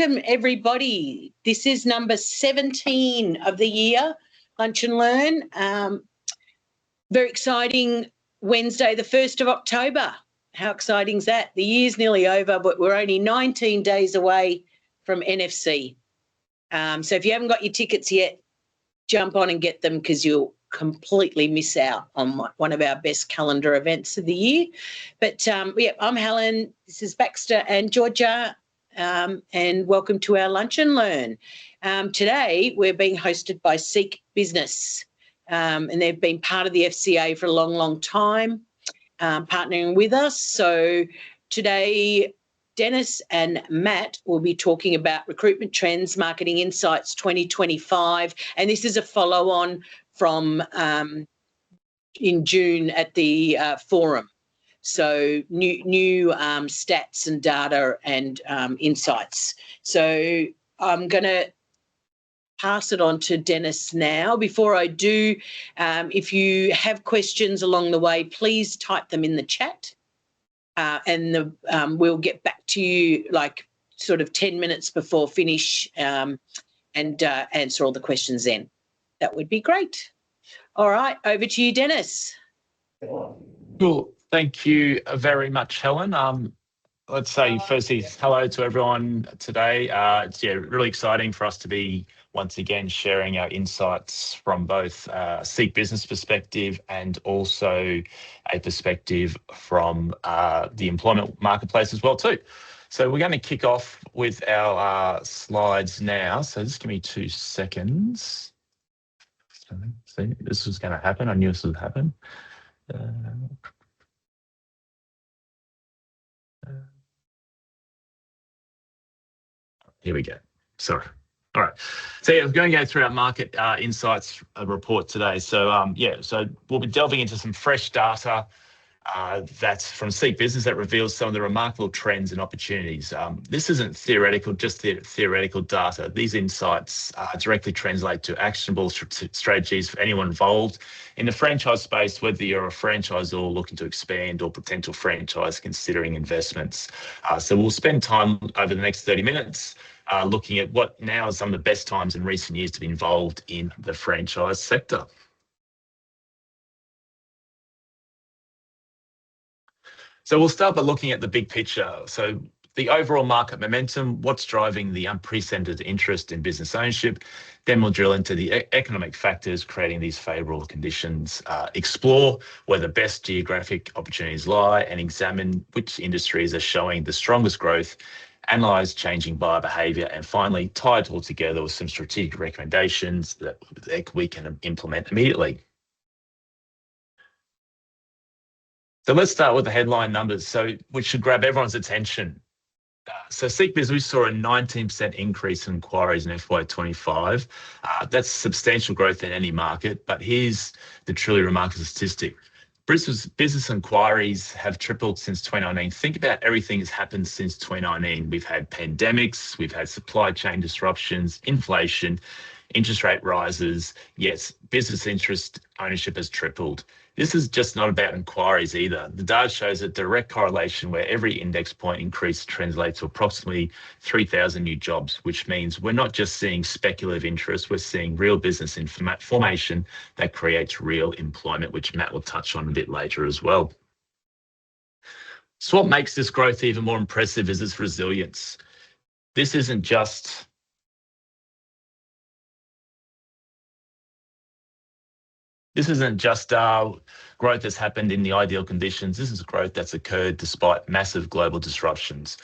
Welcome, everybody. This is number 17 of the year, Lunch and Learn. Very exciting Wednesday, the 1st of October. How exciting is that? The year's nearly over, but we're only 19 days away from NFC. So if you haven't got your tickets yet, jump on and get them because you'll completely miss out on one of our best calendar events of the year. But, yeah, I'm Helen. This is Baxter and Georgia. And welcome to our Lunch and Learn. Today we're being hosted by Seek Business, and they've been part of the FCA for a long, long time, partnering with us. So today Dennis and Matt will be talking about Recruitment Trends Marketing Insights 2025, and this is a follow-on from in June at the forum. So new stats and data and insights. So I'm going to pass it on to Dennis now. Before I do, if you have questions along the way, please type them in the chat, and we'll get back to you like sort of 10 minutes before finish and answer all the questions then. That would be great. All right, over to you, Dennis. Cool. Thank you very much, Helen. Let's say firstly, hello to everyone today. It's really exciting for us to be once again sharing our insights from both Seek Business perspective and also a perspective from the employment marketplace as well too. So we're going to kick off with our slides now. So just give me 2 seconds. See, this was going to happen. I knew this would happen. Here we go. Sorry. All right. So yeah, we're going to go through our market insights report today. So so we'll be delving into some fresh data that's from Seek Business that reveals some of the remarkable trends and opportunities. This isn't theoretical, just theoretical data. These insights directly translate to actionable strategies for anyone involved in the franchise space, whether you're a franchisor looking to expand or potential franchise considering investments. So we'll spend time over the next 30 minutes looking at what now is some of the best times in recent years to be involved in the franchise sector. So we'll start by looking at the big picture. So the overall market momentum, what's driving the unprecedented interest in business ownership. Then we'll drill into the economic factors creating these favourable conditions, explore where the best geographic opportunities lie, and examine which industries are showing the strongest growth, analyse changing buyer behaviour, and finally tie it all together with some strategic recommendations that we can implement immediately. So let's start with the headline numbers, which should grab everyone's attention. So Seek Business, we saw a 19% increase in inquiries in FY25. That's substantial growth in any market, but here's the truly remarkable statistic. Business inquiries have tripled since 2019. Think about everything that's happened since 2019. We've had pandemics, we've had supply chain disruptions, inflation, interest rate rises. Yes, business interest ownership has tripled. This is just not about inquiries either. The data shows a direct correlation where every index point increase translates to approximately 3,000 new jobs, which means we're not just seeing speculative interest, we're seeing real business formation that creates real employment, which Matt will touch on a bit later as well. So what makes this growth even more impressive is its resilience. This isn't just growth that's happened in the ideal conditions. This is growth that's occurred despite massive global disruptions.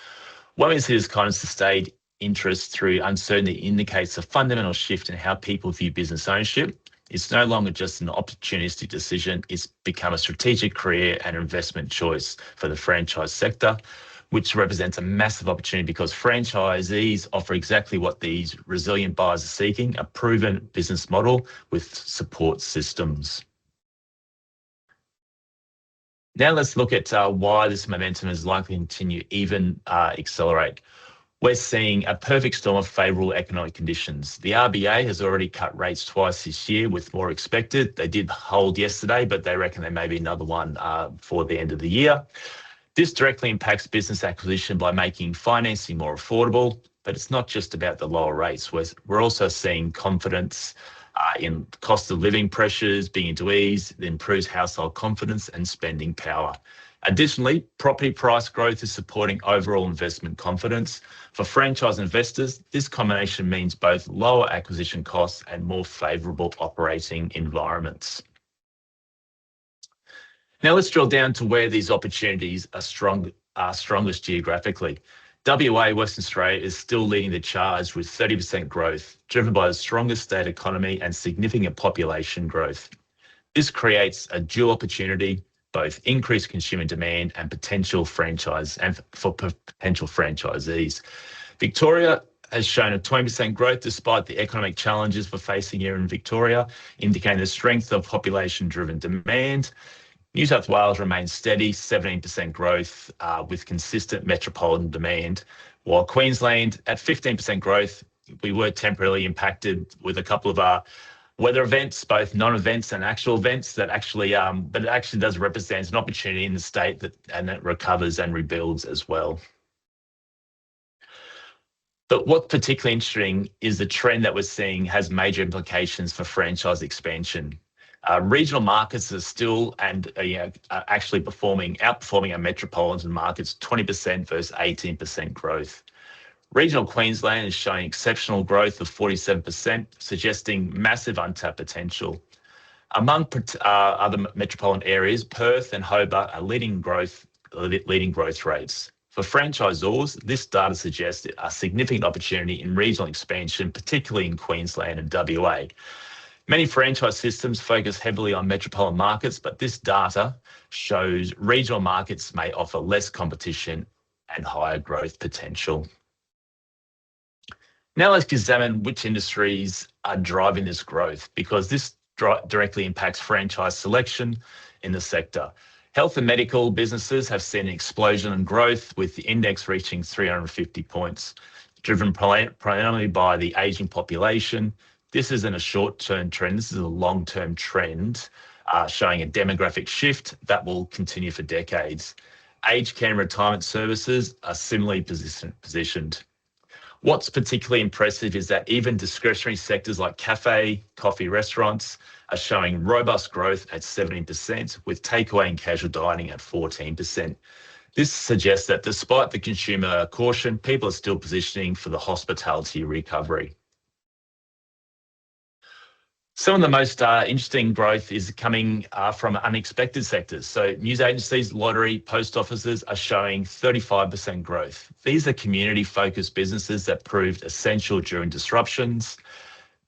What we see is kind of sustained interest through uncertainty indicates a fundamental shift in how people view business ownership. It's no longer just an opportunistic decision. It's become a strategic career and investment choice for the franchise sector, which represents a massive opportunity because franchisees offer exactly what these resilient buyers are seeking, a proven business model with support systems. Now let's look at why this momentum is likely to continue, even accelerate. We're seeing a perfect storm of favourable economic conditions. The RBA has already cut rates twice this year with more expected. They did hold yesterday, but they reckon there may be another one for the end of the year. This directly impacts business acquisition by making financing more affordable. But it's not just about the lower rates. We're also seeing confidence in cost of living pressures beginning to ease. It improves household confidence and spending power. Additionally, property price growth is supporting overall investment confidence. For franchise investors, this combination means both lower acquisition costs and more favourable operating environments. Now let's drill down to where these opportunities are strongest geographically. WA, Western Australia, is still leading the charge with 30% growth, driven by the strongest state economy and significant population growth. This creates a dual opportunity, both increased consumer demand and for potential franchisees. Victoria has shown a 20% growth despite the economic challenges we're facing here in Victoria, indicating the strength of population-driven demand. New South Wales remains steady, 17% growth with consistent metropolitan demand, while Queensland at 15% growth. We were temporarily impacted with a couple of weather events, both non-events and actual events but it actually does represent an opportunity in the state that recovers and rebuilds as well. But what's particularly interesting is the trend that we're seeing has major implications for franchise expansion. Regional markets are still actually outperforming our metropolitan markets, 20% versus 18% growth. Regional Queensland is showing exceptional growth of 47%, suggesting massive untapped potential. Among other metropolitan areas, Perth and Hobart are leading growth rates. For franchisors, this data suggests a significant opportunity in regional expansion, particularly in Queensland and WA. Many franchise systems focus heavily on metropolitan markets, but this data shows regional markets may offer less competition and higher growth potential. Now let's examine which industries are driving this growth, because this directly impacts franchise selection in the sector. Health and medical businesses have seen an explosion in growth, with the index reaching 350 points, driven primarily by the ageing population. This isn't a short-term trend, this is a long-term trend showing a demographic shift that will continue for decades. Aged care and retirement services are similarly positioned. What's particularly impressive is that even discretionary sectors like cafe, coffee restaurants are showing robust growth at 17%, with takeaway and casual dining at 14%. This suggests that despite the consumer caution, people are still positioning for the hospitality recovery. Some of the most interesting growth is coming from unexpected sectors. So news agencies, lottery, post offices are showing 35% growth. These are community-focused businesses that proved essential during disruptions.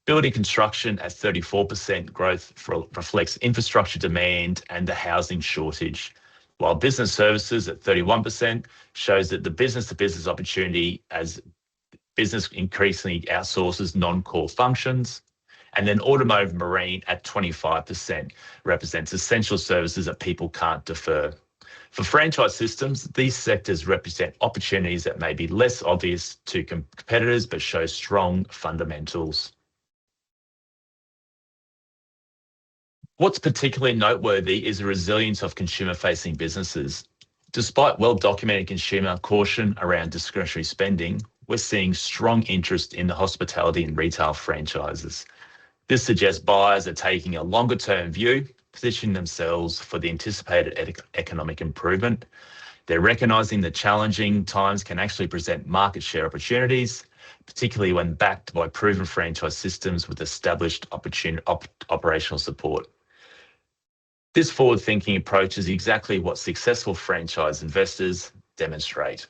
Building construction at 34% growth reflects infrastructure demand and the housing shortage, while business services at 31% shows that the business-to-business opportunity as business increasingly outsources non-core functions. And then automotive and marine at 25% represents essential services that people can't defer. For franchise systems, these sectors represent opportunities that may be less obvious to competitors but show strong fundamentals. What's particularly noteworthy is the resilience of consumer-facing businesses. Despite well-documented consumer caution around discretionary spending, we're seeing strong interest in the hospitality and retail franchises. This suggests buyers are taking a longer-term view, positioning themselves for the anticipated economic improvement. They're recognising that challenging times can actually present market share opportunities, particularly when backed by proven franchise systems with established operational support. This forward-thinking approach is exactly what successful franchise investors demonstrate.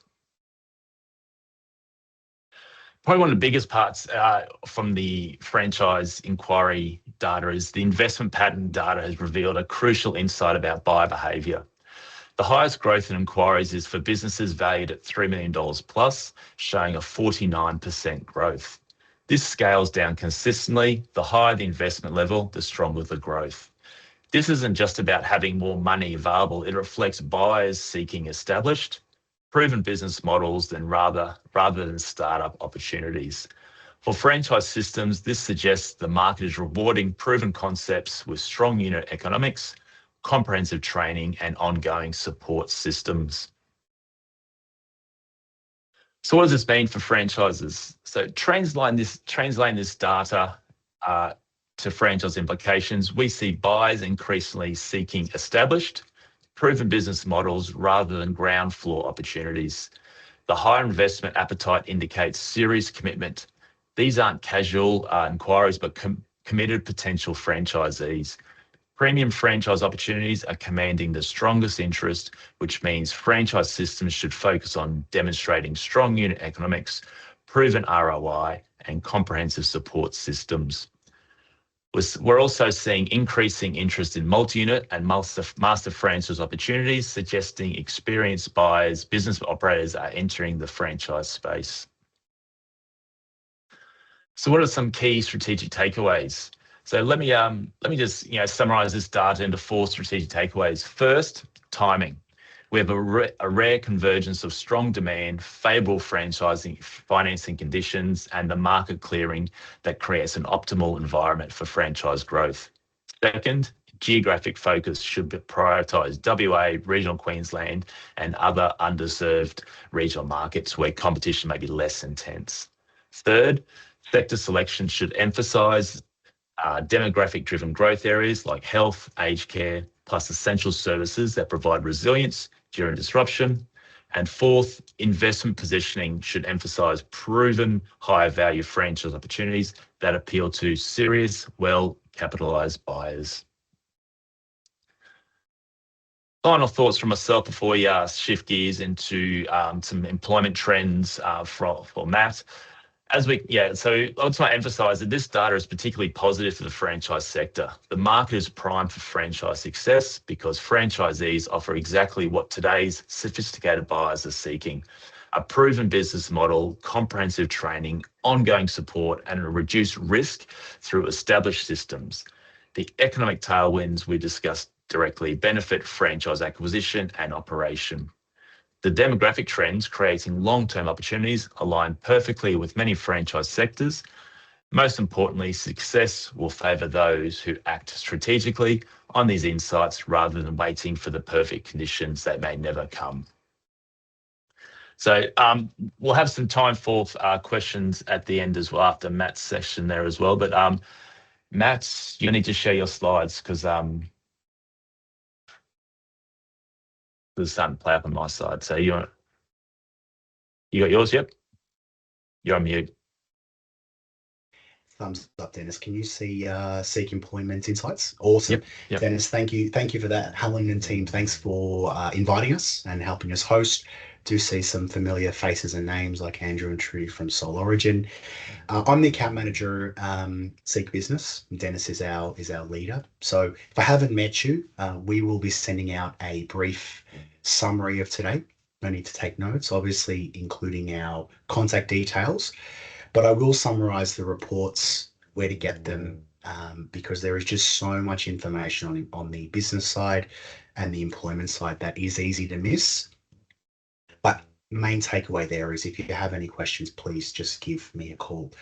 Probably one of the biggest parts from the franchise inquiry data is the investment pattern data has revealed a crucial insight about buyer behaviour. The highest growth in inquiries is for businesses valued at $3 million plus, showing a 49% growth. This scales down consistently. The higher the investment level, the stronger the growth. This isn't just about having more money available. It reflects buyers seeking established, proven business models rather than startup opportunities. For franchise systems, this suggests the market is rewarding proven concepts with strong unit economics, comprehensive training, and ongoing support systems. So what does this mean for franchises? So translating this data to franchise implications, we see buyers increasingly seeking established, proven business models rather than ground floor opportunities. The higher investment appetite indicates serious commitment. These aren't casual inquiries, but committed potential franchisees. Premium franchise opportunities are commanding the strongest interest, which means franchise systems should focus on demonstrating strong unit economics, proven ROI, and comprehensive support systems. We're also seeing increasing interest in multi-unit and master franchise opportunities, suggesting experienced buyers, business operators are entering the franchise space. So what are some key strategic takeaways? So let me just summarize this data into 4 strategic takeaways. First, timing. We have a rare convergence of strong demand, favorable franchising financing conditions, and the market clearing that creates an optimal environment for franchise growth. Second, geographic focus should prioritise WA, regional Queensland, and other underserved regional markets where competition may be less intense. Third, sector selection should emphasise demographic-driven growth areas like health, aged care, plus essential services that provide resilience during disruption. And fourth, investment positioning should emphasise proven higher value franchise opportunities that appeal to serious, well-capitalised buyers. Final thoughts from myself before we shift gears into some employment trends for Matt. So I just want to emphasise that this data is particularly positive for the franchise sector. The market is primed for franchise success because franchisees offer exactly what today's sophisticated buyers are seeking: a proven business model, comprehensive training, ongoing support, and a reduced risk through established systems. The economic tailwinds we discussed directly benefit franchise acquisition and operation. The demographic trends creating long-term opportunities align perfectly with many franchise sectors. Most importantly, success will favour those who act strategically on these insights rather than waiting for the perfect conditions that may never come. So we'll have some time for questions at the end as well, after Matt's section there as well. But Matt, you need to share your slides because it's starting to play up on my side. So you got yours? Yep. You're on mute. Thumbs up, Dennis. Can you see Seek Employment Insights? Awesome. Yep. Dennis, thank you for that. Helen and team, thanks for inviting us and helping us host. Do see some familiar faces and names like Andrew and Trudy from Soul Origin. I'm the account manager, Seek Business. Dennis is our leader. So if I haven't met you, we will be sending out a brief summary of today. No need to take notes, obviously including our contact details, but I will summarize the reports, where to get them, because there is just so much information on the business side and the employment side that is easy to miss. But main takeaway there is, if you have any questions, please just give me a call.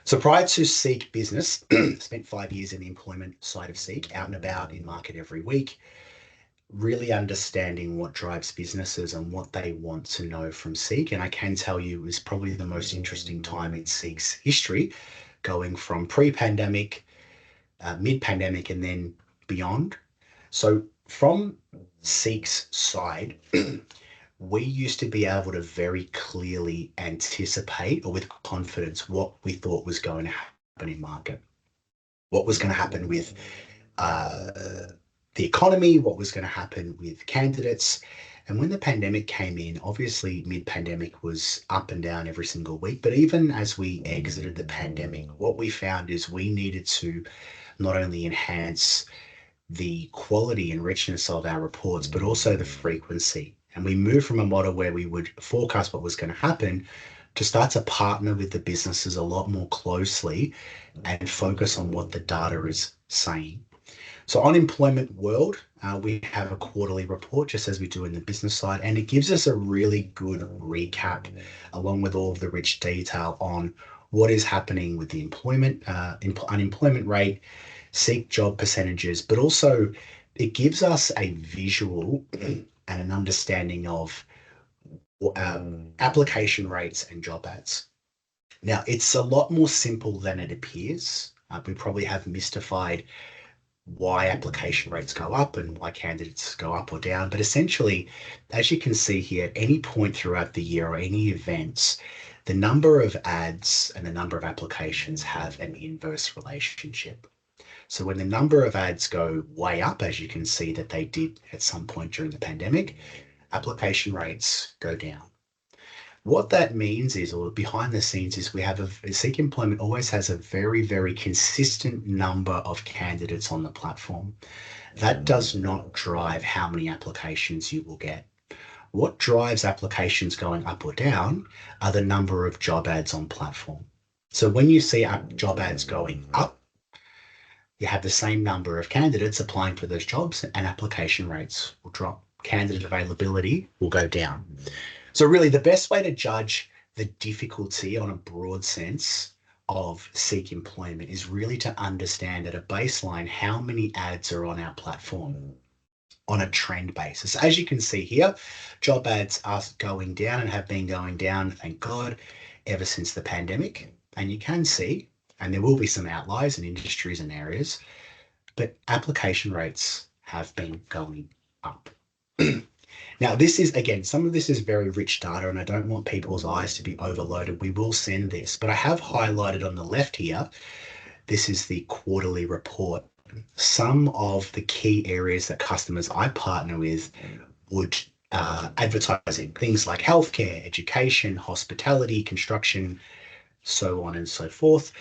So prior to Seek Business, spent 5 years in the employment side of Seek, out and about in market every week, really understanding what drives businesses and what they want to know from Seek. And I can tell you it was probably the most interesting time in Seek's history, going from pre-pandemic, mid-pandemic, and then beyond. So from Seek's side, we used to be able to very clearly anticipate, or with confidence, what we thought was going to happen in market, what was going to happen with the economy, what was going to happen with candidates. And when the pandemic came in, obviously mid-pandemic was up and down every single week. But even as we exited the pandemic, what we found is we needed to not only enhance the quality and richness of our reports, but also the frequency. And we moved from a model where we would forecast what was going to happen to start to partner with the businesses a lot more closely and focus on what the data is saying. So on Employment World, we have a quarterly report, just as we do in the business side, and it gives us a really good recap, along with all of the rich detail on what is happening with the employment, unemployment rate, Seek job percentages, but also it gives us a visual and an understanding of application rates and job ads. Now, it's a lot more simple than it appears. We probably have mystified why application rates go up and why candidates go up or down. But essentially, as you can see here, at any point throughout the year or any events, the number of ads and the number of applications have an inverse relationship. So when the number of ads go way up, as you can see that they did at some point during the pandemic, application rates go down. What that means is, or behind the scenes is, we have Seek Employment always has a very, very consistent number of candidates on the platform. That does not drive how many applications you will get. What drives applications going up or down are the number of job ads on platform. So when you see job ads going up, you have the same number of candidates applying for those jobs and application rates will drop. Candidate availability will go down. So really the best way to judge the difficulty on a broad sense of Seek Employment is really to understand at a baseline how many ads are on our platform on a trend basis. As you can see here, job ads are going down and have been going down, thank God, ever since the pandemic. And you can see, and there will be some outliers in industries and areas, but application rates have been going up. Now, this is, again, some of this is very rich data and I don't want people's eyes to be overloaded. We will send this, but I have highlighted on the left here, this is the quarterly report. Some of the key areas that customers I partner with would advertising, things like healthcare, education, hospitality, construction, so on and so forth.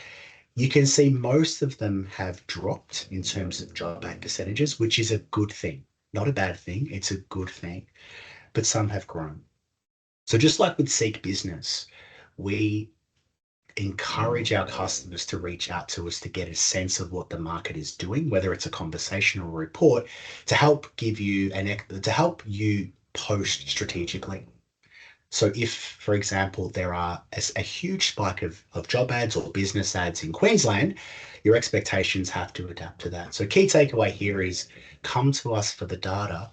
You can see most of them have dropped in terms of job ad percentages, which is a good thing. Not a bad thing, it's a good thing, but some have grown. So just like with Seek Business, we encourage our customers to reach out to us to get a sense of what the market is doing, whether it's a conversation or a report, to help give you to help you post strategically. So if, for example, there are a huge spike of job ads or business ads in Queensland, your expectations have to adapt to that. So key takeaway here is come to us for the data.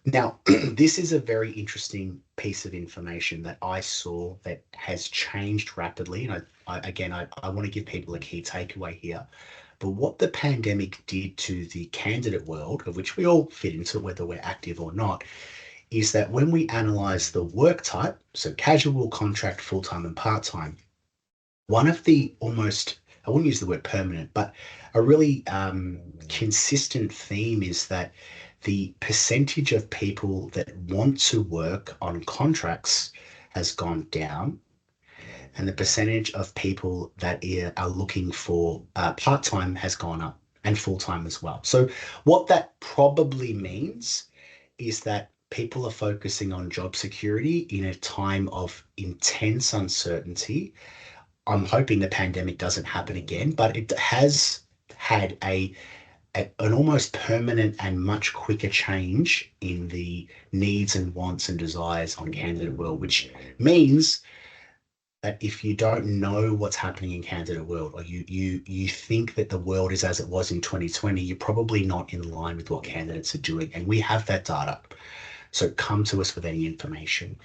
Now, this is a very interesting piece of information that I saw that has changed rapidly. And I want to give people a key takeaway here. But what the pandemic did to the candidate world, of which we all fit into, whether we're active or not, is that when we analyze the work type, so casual, contract, full-time and part-time, one of the almost, I wouldn't use the word permanent, but a really consistent theme is that the percentage of people that want to work on contracts has gone down, and the percentage of people that are looking for part-time has gone up, and full-time as well. So what that probably means is that people are focusing on job security in a time of intense uncertainty. I'm hoping the pandemic doesn't happen again, but it has had an almost permanent and much quicker change in the needs and wants and desires on candidate world, which means that if you don't know what's happening in candidate world, or you think that the world is as it was in 2020, you're probably not in line with what candidates are doing. And we have that data. So come to us with any information.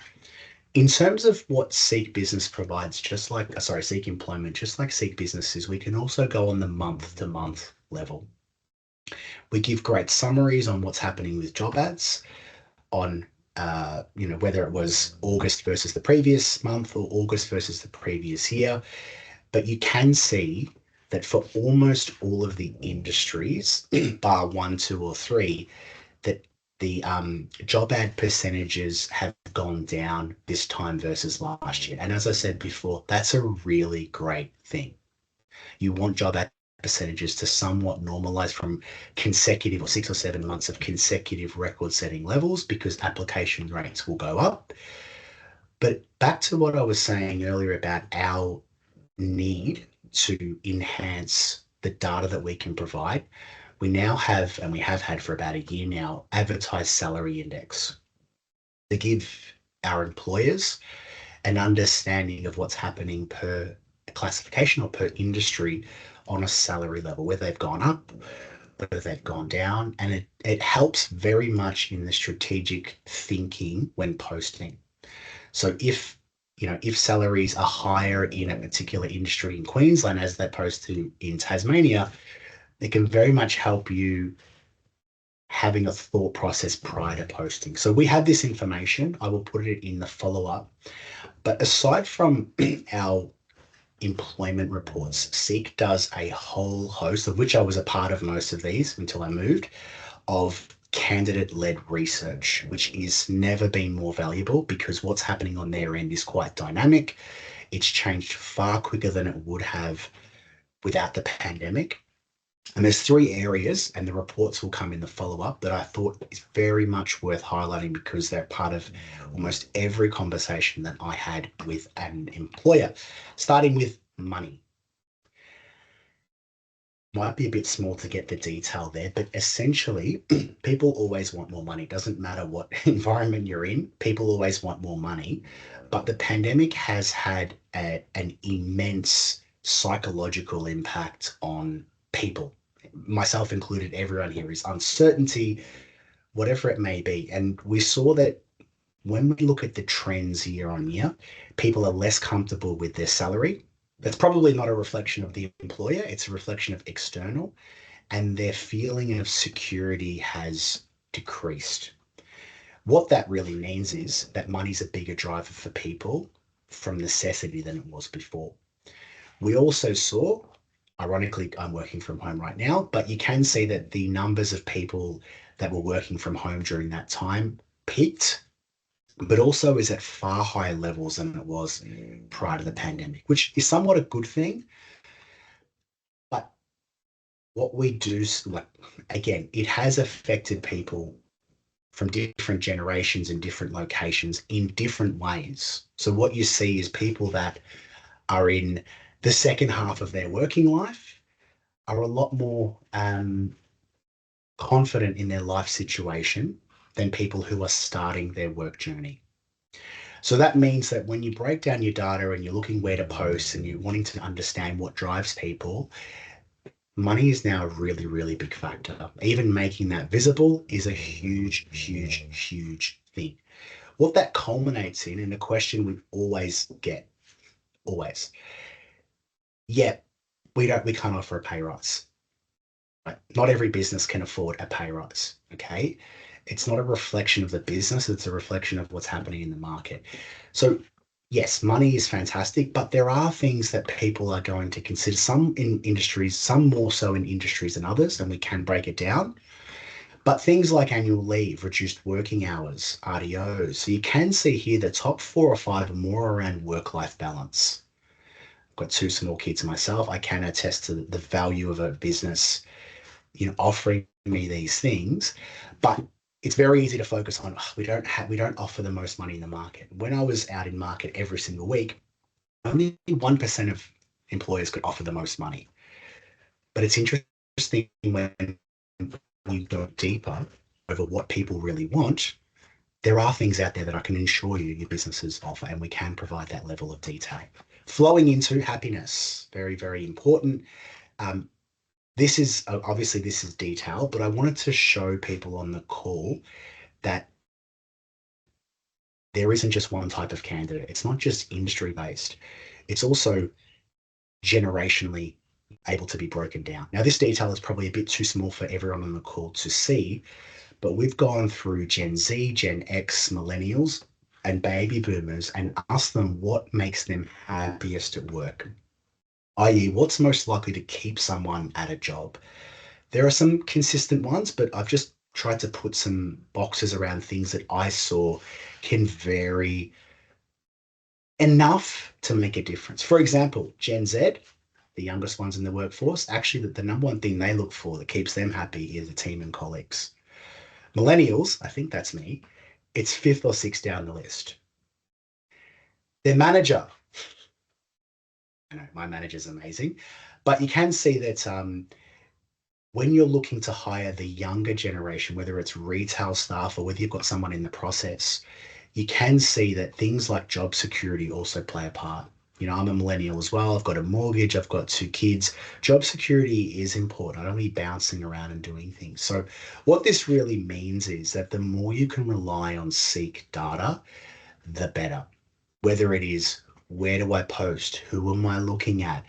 In terms of what Seek Business provides, Seek Employment, just like Seek Businesses, we can also go on the month-to-month level. We give great summaries on what's happening with job ads, on whether it was August versus the previous month or August versus the previous year. But you can see that for almost all of the industries, bar 1, 2, or 3, that the job ad percentages have gone down this time versus last year. And as I said before, that's a really great thing. You want job ad percentages to somewhat normalize from consecutive or 6 or 7 months of consecutive record-setting levels, because application rates will go up. But back to what I was saying earlier about our need to enhance the data that we can provide, we now have, and we have had for about a year now, advertised salary index to give our employers an understanding of what's happening per classification or per industry on a salary level, whether they've gone up, whether they've gone down, and it helps very much in the strategic thinking when posting. So if salaries are higher in a particular industry in Queensland as opposed to in Tasmania, it can very much help you having a thought process prior to posting. So we have this information. I will put it in the follow-up. But aside from our employment reports, Seek does a whole host, of which I was a part of most of these until I moved, of candidate-led research, which is never been more valuable because what's happening on their end is quite dynamic. It's changed far quicker than it would have without the pandemic. And there's 3 areas, and the reports will come in the follow-up, that I thought is very much worth highlighting because they're part of almost every conversation that I had with an employer, starting with money. Might be a bit small to get the detail there, but essentially, people always want more money. It doesn't matter what environment you're in, people always want more money. But the pandemic has had an immense psychological impact on people, myself included. Everyone here is uncertainty, whatever it may be. And we saw that when we look at the trends year on year, people are less comfortable with their salary. That's probably not a reflection of the employer, it's a reflection of external, and their feeling of security has decreased. What that really means is that money's a bigger driver for people from necessity than it was before. We also saw, ironically, I'm working from home right now, but you can see that the numbers of people that were working from home during that time peaked, but also is at far higher levels than it was prior to the pandemic, which is somewhat a good thing. But what we do, like, again, it has affected people from different generations and different locations in different ways. So what you see is people that are in the second half of their working life are a lot more confident in their life situation than people who are starting their work journey. So that means that when you break down your data and you're looking where to post and you're wanting to understand what drives people, money is now a really, really big factor. Even making that visible is a huge, huge, huge thing. What that culminates in, and a question we always get, always, yeah, we can't offer a pay rise. Right? Not every business can afford a pay rise. Okay. It's not a reflection of the business, it's a reflection of what's happening in the market. So yes, money is fantastic, but there are things that people are going to consider, some in industries, some more so in industries than others, and we can break it down. But things like annual leave, reduced working hours, RDOs. So you can see here the top 4 or 5 are more around work-life balance. I've got 2 small kids myself. I can attest to the value of a business, offering me these things, but it's very easy to focus on, we don't offer the most money in the market. When I was out in market every single week, only 1% of employers could offer the most money. But it's interesting when you go deeper over what people really want, there are things out there that I can ensure you your businesses offer, and we can provide that level of detail. Flowing into happiness, very, very important. This is obviously this is detail, but I wanted to show people on the call that there isn't just one type of candidate. It's not just industry based. It's also generationally able to be broken down. Now, this detail is probably a bit too small for everyone on the call to see, but we've gone through Gen Z, Gen X, millennials, and baby boomers and asked them what makes them happiest at work, i.e., what's most likely to keep someone at a job. There are some consistent ones, but I've just tried to put some boxes around things that I saw can vary enough to make a difference. For example, Gen Z, the youngest ones in the workforce, actually the number one thing they look for that keeps them happy is a team and colleagues. Millennials, I think that's me, it's 5th or 6th down the list. Their manager, I know my manager's amazing, but you can see that when you're looking to hire the younger generation, whether it's retail staff or whether you've got someone in the process, you can see that things like job security also play a part. I'm a millennial as well. I've got a mortgage. I've got 2 kids. Job security is important. I don't be bouncing around and doing things. So what this really means is that the more you can rely on Seek data, the better. whether it is where do I post, who am I looking at,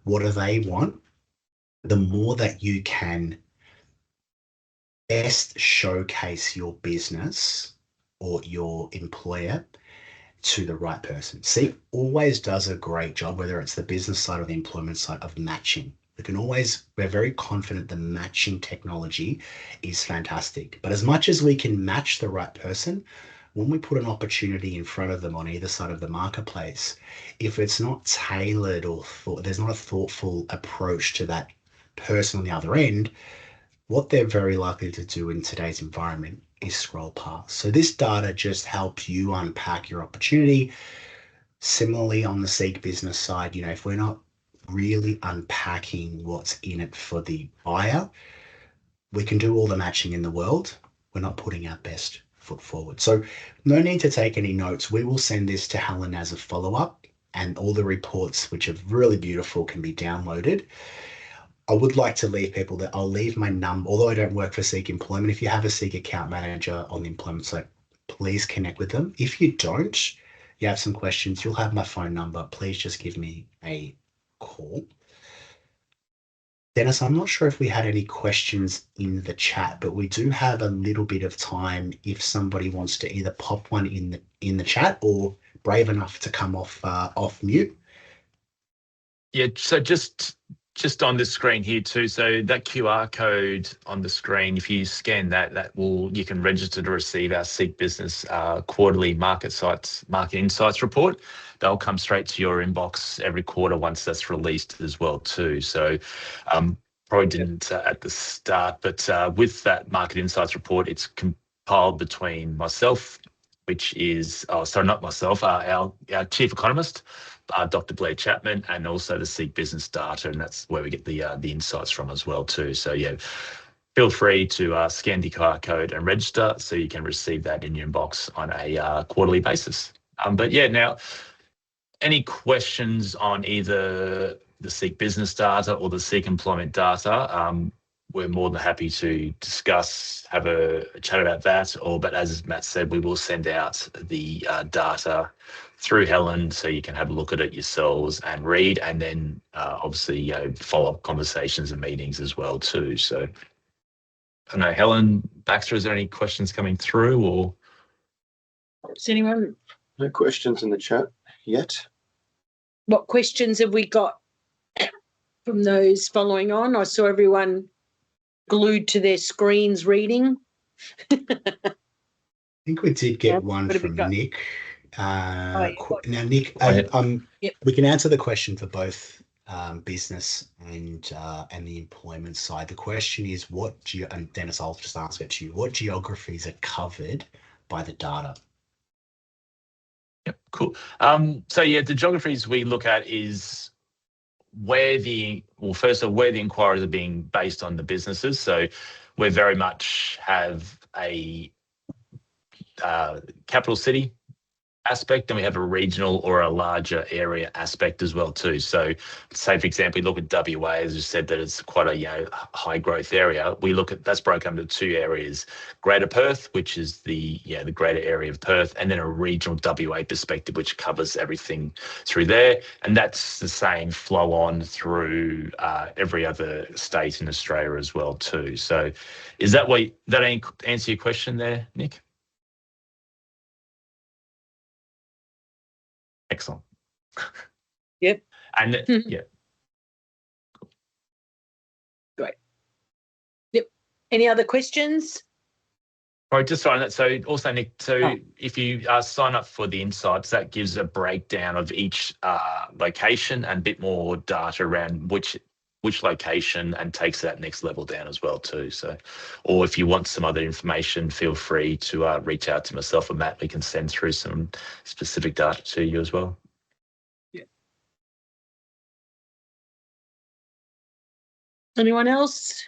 what do they want, the more that you can best showcase your business or your employer to the right person. Seek always does a great job, whether it's the business side or the employment side, of matching. We're very confident the matching technology is fantastic. But as much as we can match the right person, when we put an opportunity in front of them on either side of the marketplace, if it's not tailored or there's not a thoughtful approach to that person on the other end, what they're very likely to do in today's environment is scroll past. So this data just helps you unpack your opportunity. Similarly, on the Seek business side, if we're not really unpacking what's in it for the buyer, we can do all the matching in the world. We're not putting our best foot forward. So no need to take any notes. We will send this to Helen as a follow-up, and all the reports, which are really beautiful, can be downloaded. I would like to leave people that I'll leave my number, although I don't work for Seek Employment. If you have a Seek account manager on the employment site, please connect with them. If you don't, you have some questions, you'll have my phone number. Please just give me a call. Dennis, I'm not sure if we had any questions in the chat, but we do have a little bit of time if somebody wants to either pop one in the chat or brave enough to come off mute. Yeah, so just on the screen here too. So that QR code on the screen, if you scan that, you can register to receive our Seek Business quarterly market insights report. They'll come straight to your inbox every quarter once that's released as well too. So probably didn't at the start, but with that market insights report, it's compiled between myself, which is, not myself, our chief economist, Dr. Blair Chapman, and also the Seek Business data, and that's where we get the insights from as well too. So yeah, feel free to scan the QR code and register so you can receive that in your inbox on a quarterly basis. But yeah, now, any questions on either the Seek Business data or the Seek Employment data? We're more than happy to discuss, have a chat about that. But as Matt said, we will send out the data through Helen so you can have a look at it yourselves and read, and then obviously follow-up conversations and meetings as well too. So I don't know, Helen Baxter, is there any questions coming through, or? Does anyone? No questions in the chat yet. What questions have we got from those following on? I saw everyone glued to their screens reading. I think we did get one from Nick. Now, Nick, we can answer the question for both business and the employment side. The question is, and Dennis, I'll just ask it to you, what geographies are covered by the data? Yep, cool. So yeah, the geographies we look at is where the inquiries are being based on the businesses. So we very much have a capital city aspect, and we have a regional or a larger area aspect as well too. So say, for example, we look at WA, as you said, that it's quite a high growth area. We look at, that's broken into two areas: Greater Perth, which is the greater area of Perth, and then a regional WA perspective, which covers everything through there. And that's the same flow on through every other state in Australia as well too. So is that answer your question there, Nick? Excellent. Yep. And yeah. Great. Yep. Any other questions? All right, just on that. So also, Nick, if you sign up for the insights, that gives a breakdown of each location and a bit more data around which location, and takes that next level down as well too. So, or if you want some other information, feel free to reach out to myself or Matt. We can send through some specific data to you as well. Yeah. Anyone else?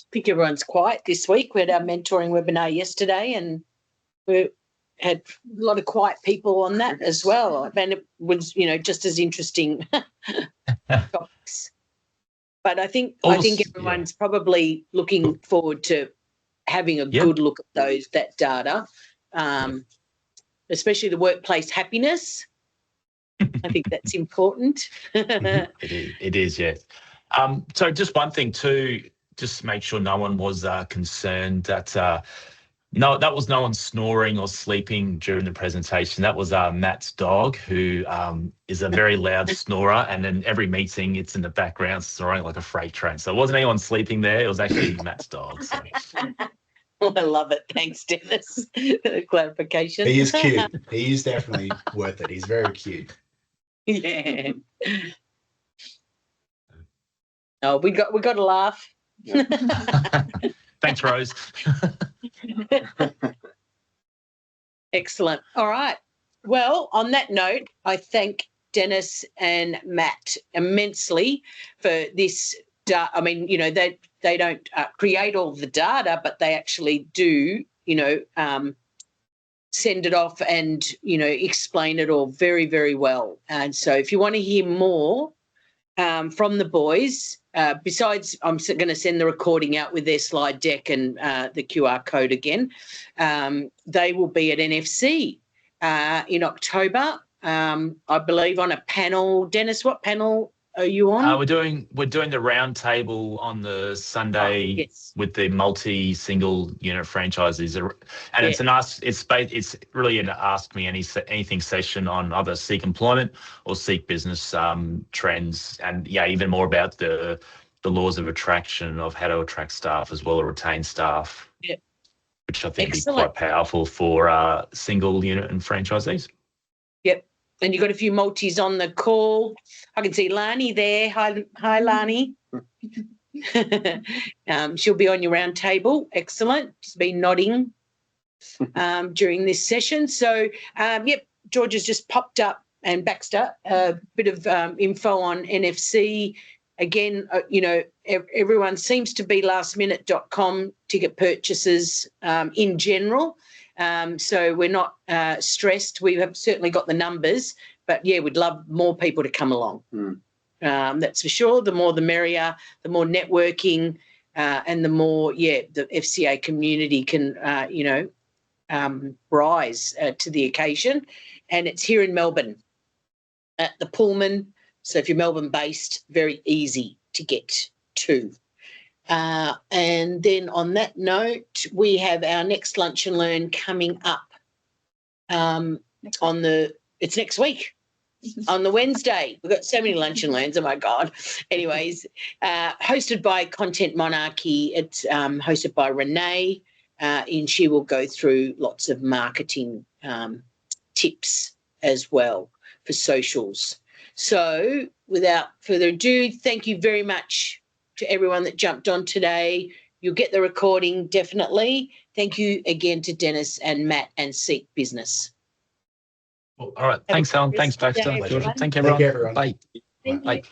I think everyone's quiet this week. We had our mentoring webinar yesterday, and we had a lot of quiet people on that as well. And it was, just as interesting topics. But I think everyone's probably looking forward to having a Yep. good look at that data, especially the workplace happiness. I think that's important. It is, yes. So just one thing too, just to make sure no one was concerned that no, that was no one snoring or sleeping during the presentation. That was Matt's dog, who is a very loud snorer, and then every meeting it's in the background snoring like a freight train. So it wasn't anyone sleeping there. It was actually Matt's dog. So. I love it. Thanks, Dennis, for the clarification. He is cute. He is definitely worth it. He's very cute. Yeah. Oh, we got a laugh. Thanks, Rose. Excellent. All right. Well, on that note, I thank Dennis and Matt immensely for this. I mean, you know, they don't create all the data, but they actually do, you know, send it off and, you know, explain it all very, very well. And so if you want to hear more from the boys, besides I'm going to send the recording out with their slide deck and the QR code again, they will be at NFC in October, I believe, on a panel. Dennis, what panel are you on? We're doing the round table on the Sunday yes. with the single unit franchises, and it's really an ask me anything session on either Seek employment or Seek business trends, and even more about the laws of attraction, of how to attract staff as well as retain staff. Yeah. Which I think Excellent. would be quite powerful for single unit and franchisees. Yep. And you've got a few multis on the call. I can see Lani there. Hi, Lani. She'll be on your round table. Excellent. She's been nodding during this session. So, George has just popped up, and Baxter, a bit of info on NFC. Again, you know, everyone seems to be lastminute.com ticket purchases in general. So we're not stressed. We have certainly got the numbers, but we'd love more people to come along. That's for sure. The more the merrier, the more networking, and the more, the FCA community can, rise to the occasion. And it's here in Melbourne at the Pullman. So if you're Melbourne based, very easy to get to. And then on that note, we have our next Lunch and Learn coming up it's next week on the Wednesday. We've got so many Lunch and Learns, oh my God. Anyways, hosted by Content Monarchy. It's hosted by Renee, and she will go through lots of marketing tips as well for socials. So without further ado, thank you very much to everyone that jumped on today. You'll get the recording, definitely. Thank you again to Dennis and Matt and Seek Business. All right. Thanks, Helen. Thanks, Baxter. Thank you, everyone. Thank you, everyone. Bye. Thank Bye. you.